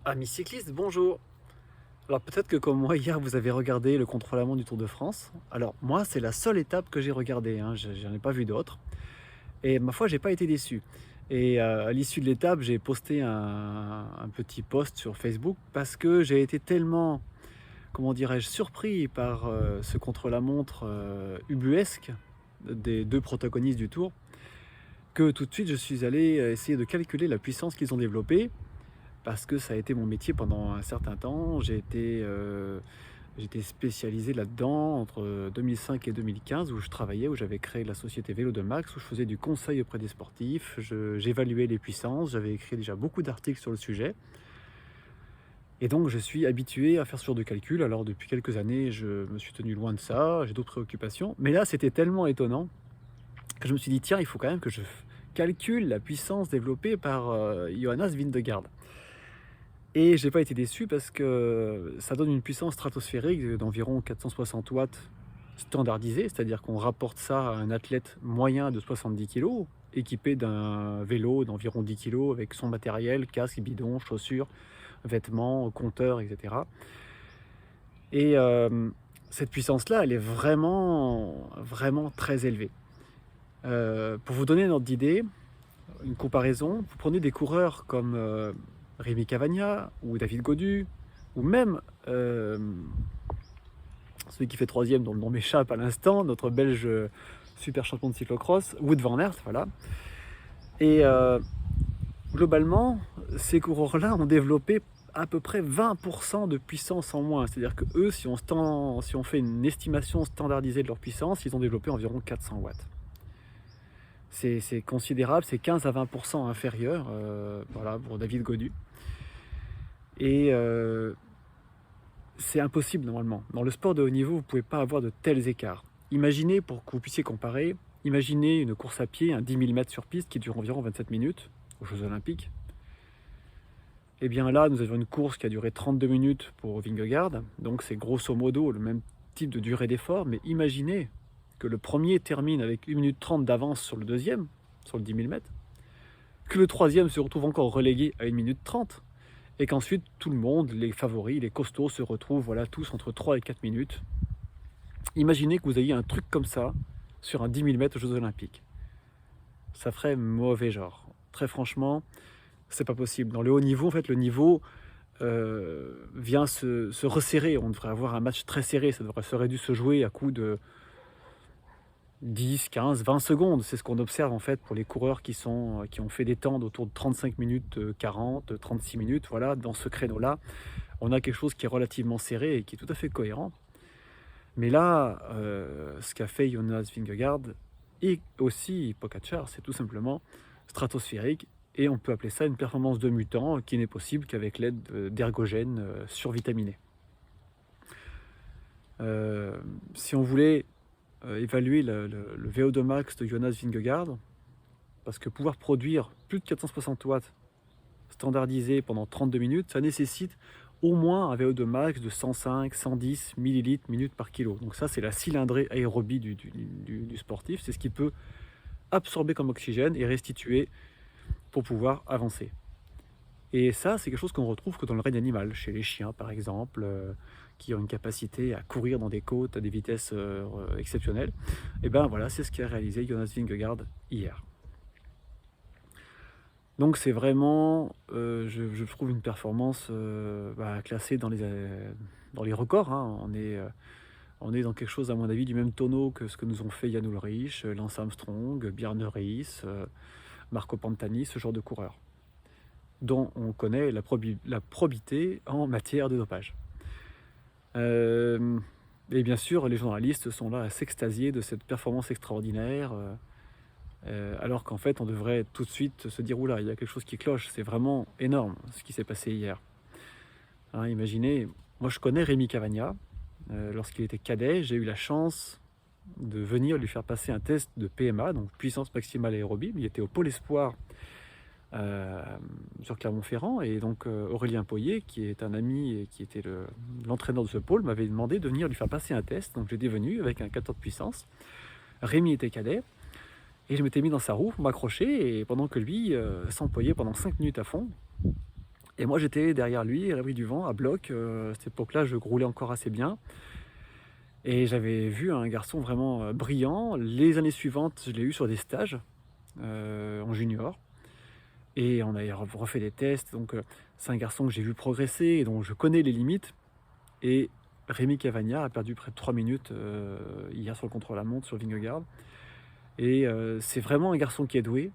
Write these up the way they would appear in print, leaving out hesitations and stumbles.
Amis cyclistes, bonjour. Alors peut-être que comme moi hier vous avez regardé le contre-la-montre du Tour de France. Alors moi c'est la seule étape que j'ai regardée, hein, j'en ai pas vu d'autres. Et ma foi j'ai pas été déçu. Et à l'issue de l'étape j'ai posté un petit post sur Facebook parce que j'ai été tellement, comment dirais-je, surpris par ce contre-la-montre ubuesque des deux protagonistes du Tour, que tout de suite je suis allé essayer de calculer la puissance qu'ils ont développée. Parce que ça a été mon métier pendant un certain temps. J'étais spécialisé là-dedans entre 2005 et 2015 où je travaillais, où j'avais créé la société Vélo de Max, où je faisais du conseil auprès des sportifs, j'évaluais les puissances, j'avais écrit déjà beaucoup d'articles sur le sujet. Et donc je suis habitué à faire ce genre de calcul. Alors depuis quelques années, je me suis tenu loin de ça, j'ai d'autres préoccupations. Mais là, c'était tellement étonnant que je me suis dit, tiens, il faut quand même que je calcule la puissance développée par Johannes Vingegaard. Et j'ai pas été déçu parce que ça donne une puissance stratosphérique d'environ 460 watts standardisée, c'est-à-dire qu'on rapporte ça à un athlète moyen de 70 kg, équipé d'un vélo d'environ 10 kg avec son matériel, casque, bidon, chaussures, vêtements, compteur, etc. Et cette puissance-là, elle est vraiment, vraiment très élevée. Pour vous donner un ordre d'idée, une comparaison, vous prenez des coureurs comme Rémi Cavagna ou David Gaudu, ou même celui qui fait troisième, dont le nom m'échappe à l'instant, notre belge super champion de cyclocross, Wout van Aert, voilà. Et globalement, ces coureurs-là ont développé à peu près 20% de puissance en moins. C'est-à-dire que eux, si on fait une estimation standardisée de leur puissance, ils ont développé environ 400 watts. C'est considérable, c'est 15 à 20% inférieur voilà, pour David Gaudu. Et c'est impossible normalement. Dans le sport de haut niveau, vous ne pouvez pas avoir de tels écarts. Imaginez, pour que vous puissiez comparer, imaginez une course à pied, un 10 000 mètres sur piste qui dure environ 27 minutes aux Jeux Olympiques. Et bien là, nous avons une course qui a duré 32 minutes pour Vingegaard, donc c'est grosso modo le même type de durée d'effort, mais imaginez que le premier termine avec 1 minute 30 d'avance sur le deuxième, sur le 10 000 mètres, que le troisième se retrouve encore relégué à 1 minute 30, et qu'ensuite tout le monde, les favoris, les costauds, se retrouvent voilà, tous entre 3 et 4 minutes. Imaginez que vous ayez un truc comme ça sur un 10 000 mètres aux Jeux Olympiques. Ça ferait mauvais genre. Très franchement, c'est pas possible. Dans le haut niveau, en fait, le niveau vient se resserrer. On devrait avoir un match très serré. Ça aurait dû se jouer à coup de 10, 15, 20 secondes. C'est ce qu'on observe en fait pour les coureurs qui ont fait des temps d'autour de 35 minutes 40, 36 minutes. Voilà, dans ce créneau-là, on a quelque chose qui est relativement serré et qui est tout à fait cohérent. Mais là, ce qu'a fait Jonas Vingegaard et aussi Pogačar, c'est tout simplement stratosphérique. Et on peut appeler ça une performance de mutant qui n'est possible qu'avec l'aide d'ergogènes survitaminés. Si on voulait évaluer le VO2 max de Jonas Vingegaard, parce que pouvoir produire plus de 460 watts standardisé pendant 32 minutes, ça nécessite au moins un VO2 max de 105, 110 millilitres minutes par kilo. Donc ça, c'est la cylindrée aérobie du sportif. C'est ce qu'il peut absorber comme oxygène et restituer pour pouvoir avancer. Et ça, c'est quelque chose qu'on retrouve que dans le règne animal, chez les chiens par exemple, qui ont une capacité à courir dans des côtes à des vitesses exceptionnelles. Et ben voilà, c'est ce qu'a réalisé Jonas Vingegaard hier. Donc c'est vraiment, je trouve une performance classée dans les records. Hein. On est dans quelque chose, à mon avis, du même tonneau que ce que nous ont fait Jan Ullrich, Lance Armstrong, Bjarne Riis, Marco Pantani, ce genre de coureurs, dont on connaît la probité en matière de dopage. Et bien sûr, les journalistes sont là à s'extasier de cette performance extraordinaire, alors qu'en fait, on devrait tout de suite se dire « Oula, il y a quelque chose qui cloche, c'est vraiment énorme ce qui s'est passé hier. » Hein, imaginez, moi je connais Rémi Cavagna, lorsqu'il était cadet, j'ai eu la chance de venir lui faire passer un test de PMA, donc puissance maximale aérobie. Il était au pôle espoir sur Clermont-Ferrand, et donc Aurélien Poyer, qui est un ami et qui était l'entraîneur de ce pôle, m'avait demandé de venir lui faire passer un test. Donc j'étais venu avec un capteur de puissance. Rémi était cadet, et je m'étais mis dans sa roue pour m'accrocher, et pendant que lui s'employait pendant 5 minutes à fond Et moi, j'étais derrière lui, à l'abri du vent, à bloc. À cette époque-là, je roulais encore assez bien. Et j'avais vu un garçon vraiment brillant. Les années suivantes, je l'ai eu sur des stages en junior. Et on a refait des tests. Donc, c'est un garçon que j'ai vu progresser et dont je connais les limites. Et Rémi Cavagna a perdu près de 3 minutes hier sur le contre-la-montre sur Vingegaard. Et c'est vraiment un garçon qui est doué,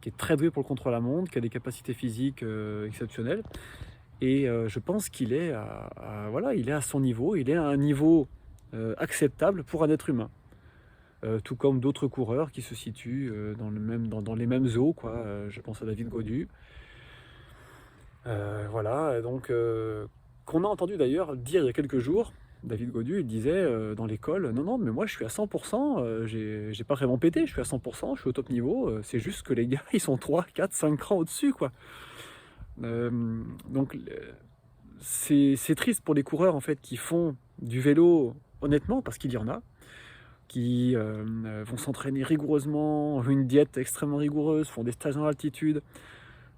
qui est très doué pour le contre-la-montre, qui a des capacités physiques exceptionnelles. Et je pense qu'il est voilà, il est à son niveau, il est à un niveau acceptable pour un être humain. Tout comme d'autres coureurs qui se situent dans les mêmes eaux, quoi. Je pense à David Gaudu. Voilà, donc qu'on a entendu d'ailleurs dire il y a quelques jours. David Gaudu, il disait dans l'école, non, non, mais moi je suis à 100%, j'ai pas vraiment pété, je suis à 100%, je suis au top niveau, c'est juste que les gars, ils sont 3, 4, 5 crans au-dessus, quoi. Donc c'est triste pour les coureurs en fait qui font du vélo honnêtement, parce qu'il y en a, qui vont s'entraîner rigoureusement, ont une diète extrêmement rigoureuse, font des stages dans l'altitude,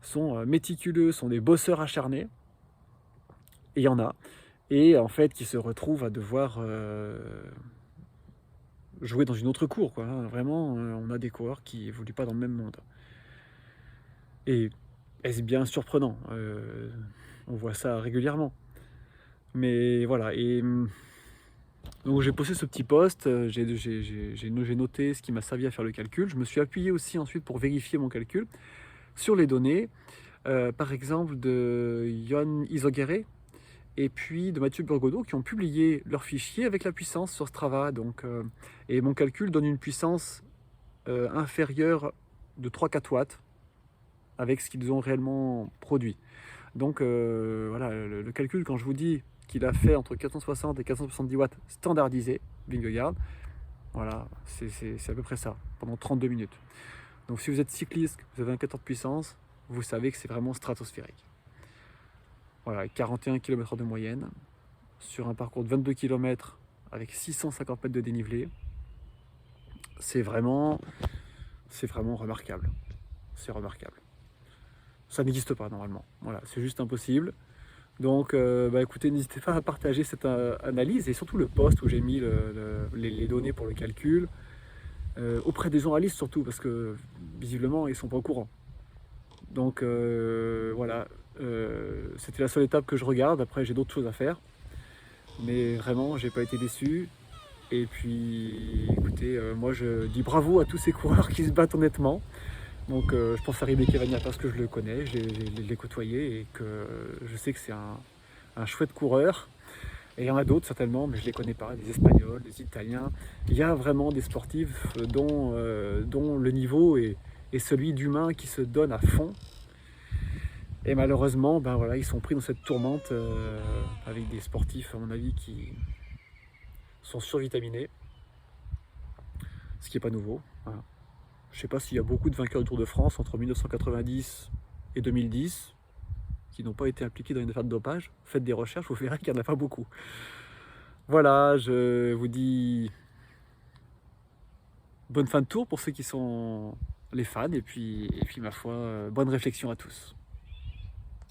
sont méticuleux, sont des bosseurs acharnés, et il y en a, et en fait qui se retrouvent à devoir jouer dans une autre cour, quoi. Vraiment, on a des coureurs qui évoluent pas dans le même monde. Et est-ce bien surprenant? On voit ça régulièrement. Mais voilà, et donc j'ai posté ce petit post, j'ai noté ce qui m'a servi à faire le calcul. Je me suis appuyé aussi ensuite pour vérifier mon calcul sur les données, par exemple de Yon Isoguerre et puis de Mathieu Burgodeau qui ont publié leur fichier avec la puissance sur Strava. Donc, et mon calcul donne une puissance inférieure de 3-4 watts avec ce qu'ils ont réellement produit. Donc voilà, le calcul, quand je vous dis qu'il a fait entre 460 et 470 watts standardisé, Vingegaard, voilà, c'est à peu près ça, pendant 32 minutes. Donc si vous êtes cycliste, vous avez un capteur de puissance, vous savez que c'est vraiment stratosphérique. Voilà, 41 km/h de moyenne, sur un parcours de 22 km avec 650 mètres de dénivelé, c'est vraiment remarquable. C'est remarquable. Ça n'existe pas normalement. Voilà, c'est juste impossible. Donc, écoutez, n'hésitez pas à partager cette analyse et surtout le post où j'ai mis les données pour le calcul auprès des journalistes surtout parce que visiblement ils sont pas au courant. Donc voilà, c'était la seule étape que je regarde. Après, j'ai d'autres choses à faire, mais vraiment, j'ai pas été déçu. Et puis, écoutez, moi je dis bravo à tous ces coureurs qui se battent honnêtement. Donc je pense à Rémi Cavagna parce que je le connais, je l'ai côtoyé et que je sais que c'est un chouette coureur. Et il y en a d'autres certainement, mais je ne les connais pas, des Espagnols, des Italiens. Il y a vraiment des sportifs dont le niveau est celui d'humains qui se donnent à fond. Et malheureusement, ben voilà, ils sont pris dans cette tourmente avec des sportifs, à mon avis, qui sont survitaminés, ce qui n'est pas nouveau. Voilà. Je ne sais pas s'il y a beaucoup de vainqueurs du Tour de France entre 1990 et 2010 qui n'ont pas été impliqués dans une affaire de dopage. Faites des recherches, vous verrez qu'il n'y en a pas beaucoup. Voilà, je vous dis bonne fin de tour pour ceux qui sont les fans, et puis ma foi, bonne réflexion à tous.